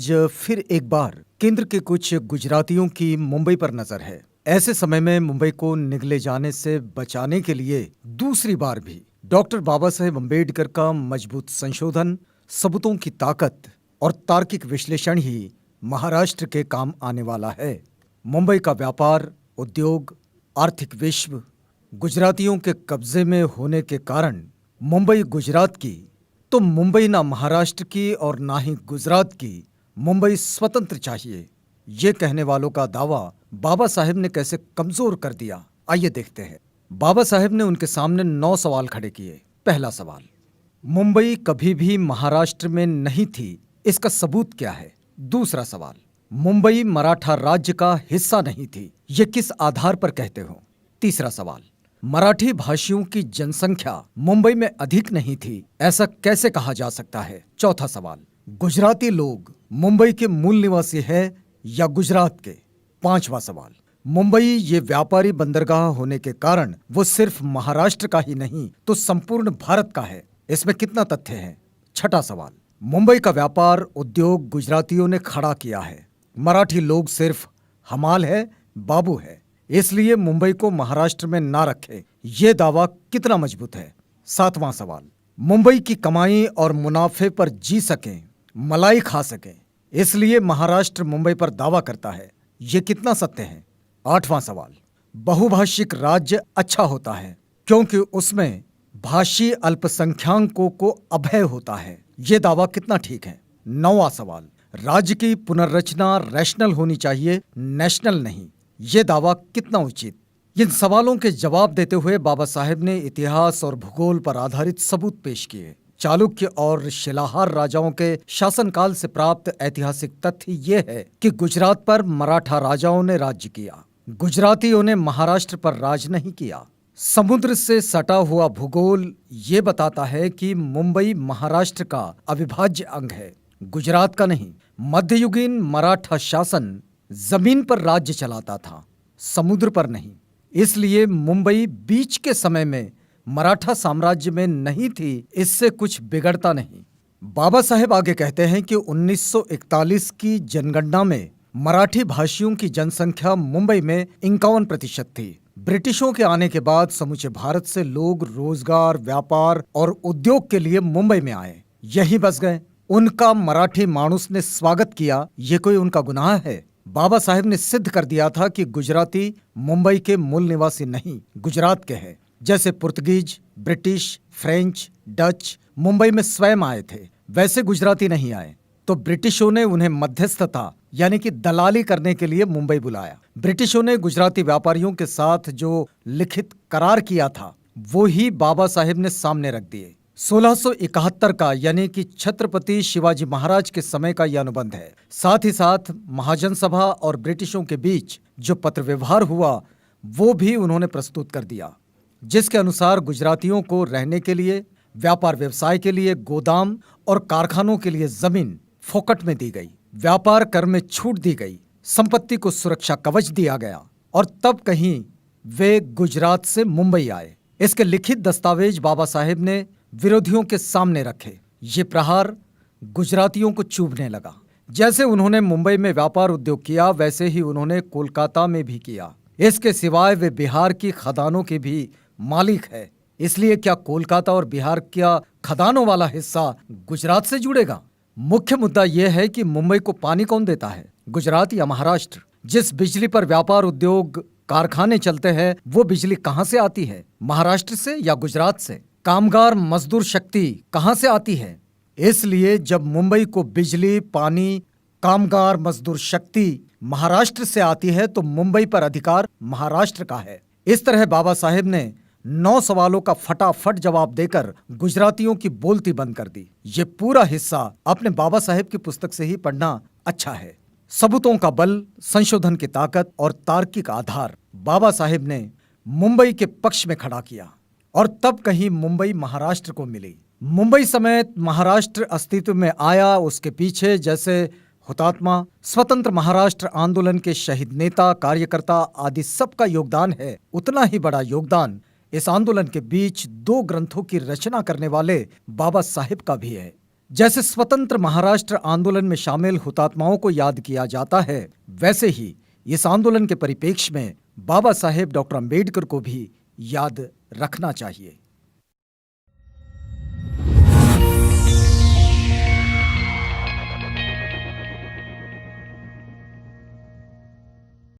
फिर एक बार केंद्र के कुछ गुजरातियों की मुंबई पर नजर है। ऐसे समय में मुंबई को निगले जाने से बचाने के लिए दूसरी बार भी डॉक्टर बाबा साहेब अम्बेडकर का मजबूत संशोधन, सबूतों की ताकत और तार्किक विश्लेषण ही महाराष्ट्र के काम आने वाला है। मुंबई का व्यापार, उद्योग, आर्थिक विश्व गुजरातियों के कब्जे में होने के कारण मुंबई गुजरात की, तो मुंबई ना महाराष्ट्र की और ना ही गुजरात की, मुंबई स्वतंत्र चाहिए, ये कहने वालों का दावा बाबा साहेब ने कैसे कमजोर कर दिया, आइए देखते हैं। बाबा साहेब ने उनके सामने 9 सवाल खड़े किए। पहला सवाल, मुंबई कभी भी महाराष्ट्र में नहीं थी, इसका सबूत क्या है? दूसरा सवाल, मुंबई मराठा राज्य का हिस्सा नहीं थी, ये किस आधार पर कहते हो? तीसरा सवाल, मराठी भाषियों की जनसंख्या मुंबई में अधिक नहीं थी, ऐसा कैसे कहा जा सकता है? चौथा सवाल, गुजराती लोग मुंबई के मूल निवासी है या गुजरात के? पांचवा सवाल, मुंबई ये व्यापारी बंदरगाह होने के कारण वो सिर्फ महाराष्ट्र का ही नहीं तो संपूर्ण भारत का है, इसमें कितना तथ्य है? छठा सवाल, मुंबई का व्यापार उद्योग गुजरातियों ने खड़ा किया है, मराठी लोग सिर्फ हमाल है, बाबू है, इसलिए मुंबई को महाराष्ट्र में ना रखे, ये दावा कितना मजबूत है? सातवां सवाल, मुंबई की कमाई और मुनाफे पर जी सकें, मलाई खा सकें, इसलिए महाराष्ट्र मुंबई पर दावा करता है, ये कितना सत्य है? आठवां सवाल, बहुभाषिक राज्य अच्छा होता है क्योंकि उसमें भाषी अल्पसंख्याकों को अभय होता है, ये दावा कितना ठीक है? नौवां सवाल, राज्य की पुनर्रचना रैशनल होनी चाहिए, नेशनल नहीं, ये दावा कितना उचित? इन सवालों के जवाब देते हुए बाबा साहेब ने इतिहास और भूगोल पर आधारित सबूत पेश किए। चालुक्य और शिलाहार राजाओं के शासनकाल से प्राप्त ऐतिहासिक तथ्य ये है कि गुजरात पर मराठा राजाओं ने राज्य किया, गुजरातियों ने महाराष्ट्र पर राज नहीं किया। समुद्र से सटा हुआ भूगोल ये बताता है कि मुंबई महाराष्ट्र का अविभाज्य अंग है, गुजरात का नहीं। मध्ययुगीन मराठा शासन जमीन पर राज्य चलाता था, समुद्र पर नहीं, इसलिए मुंबई बीच के समय में मराठा साम्राज्य में नहीं थी, इससे कुछ बिगड़ता नहीं। बाबा साहेब आगे कहते हैं कि 1941 की जनगणना में मराठी भाषियों की जनसंख्या मुंबई में 51% थी। ब्रिटिशों के आने के बाद समूचे भारत से लोग रोजगार, व्यापार और उद्योग के लिए मुंबई में आए, यहीं बस गए। उनका मराठी माणूस ने स्वागत किया, ये कोई उनका गुनाह है? बाबा साहेब ने सिद्ध कर दिया था कि गुजराती मुंबई के मूल निवासी नहीं, गुजरात के हैं। जैसे Portuguese, British, French, Dutch Mumbai में स्वयं आए थे, वैसे गुजराती नहीं आए, तो ब्रिटिशों ने उन्हें मध्यस्थता यानी कि दलाली करने के लिए मुंबई बुलाया। ब्रिटिशों ने गुजराती व्यापारियों के साथ जो लिखित करार किया था वो ही बाबा साहेब ने सामने रख दिए। 1671 का यानी कि छत्रपति शिवाजी महाराज के समय का यह अनुबंध है। साथ ही साथ महाजन सभा और ब्रिटिशों के बीच जो पत्र व्यवहार हुआ वो भी उन्होंने प्रस्तुत कर दिया, जिसके अनुसार गुजरातियों को रहने के लिए, व्यापार व्यवसाय के लिए गोदाम और कारखानों के लिए जमीन फोकट में दी गई, व्यापार कर में छूट दी गई, संपत्ति को सुरक्षा कवच दिया गया और तब कहीं वे गुजरात से मुंबई आए। इसके लिखित दस्तावेज बाबा साहेब ने विरोधियों के सामने रखे। ये प्रहार गुजरातियों को चुभने लगा। जैसे उन्होंने मुंबई में व्यापार उद्योग किया वैसे ही उन्होंने कोलकाता में भी किया। इसके सिवाय वे बिहार की खदानों के भी मालिक है, इसलिए क्या कोलकाता और बिहार का खदानों वाला हिस्सा गुजरात से जुड़ेगा? मुख्य मुद्दा यह है कि मुंबई को पानी कौन देता है, गुजरात या महाराष्ट्र? जिस बिजली पर व्यापार उद्योग कारखाने चलते हैं वो बिजली कहां से आती है, महाराष्ट्र से या गुजरात से? कामगार मजदूर शक्ति कहां से आती है? इसलिए जब मुंबई को बिजली, पानी, कामगार मजदूर शक्ति महाराष्ट्र से आती है तो मुंबई पर अधिकार महाराष्ट्र का है। इस तरह बाबा साहेब ने 9 सवालों का फटाफट जवाब देकर गुजरातियों की बोलती बंद कर दी। ये पूरा हिस्सा अपने बाबा साहेब की पुस्तक से ही पढ़ना अच्छा है। सबूतों का बल, संशोधन की ताकत और तार्किक आधार बाबा साहेब ने मुंबई के पक्ष में खड़ा किया और तब कहीं मुंबई महाराष्ट्र को मिली। मुंबई समेत महाराष्ट्र अस्तित्व में आया, उसके पीछे जैसे हुतात्मा, स्वतंत्र महाराष्ट्र आंदोलन के शहीद नेता, कार्यकर्ता आदि सबका योगदान है, उतना ही बड़ा योगदान इस आंदोलन के बीच 2 ग्रंथों की रचना करने वाले बाबा साहेब का भी है। जैसे स्वतंत्र महाराष्ट्र आंदोलन में शामिल हुतात्माओं को याद किया जाता है, वैसे ही इस आंदोलन के परिप्रेक्ष्य में बाबा साहेब डॉक्टर अंबेडकर को भी याद रखना चाहिए।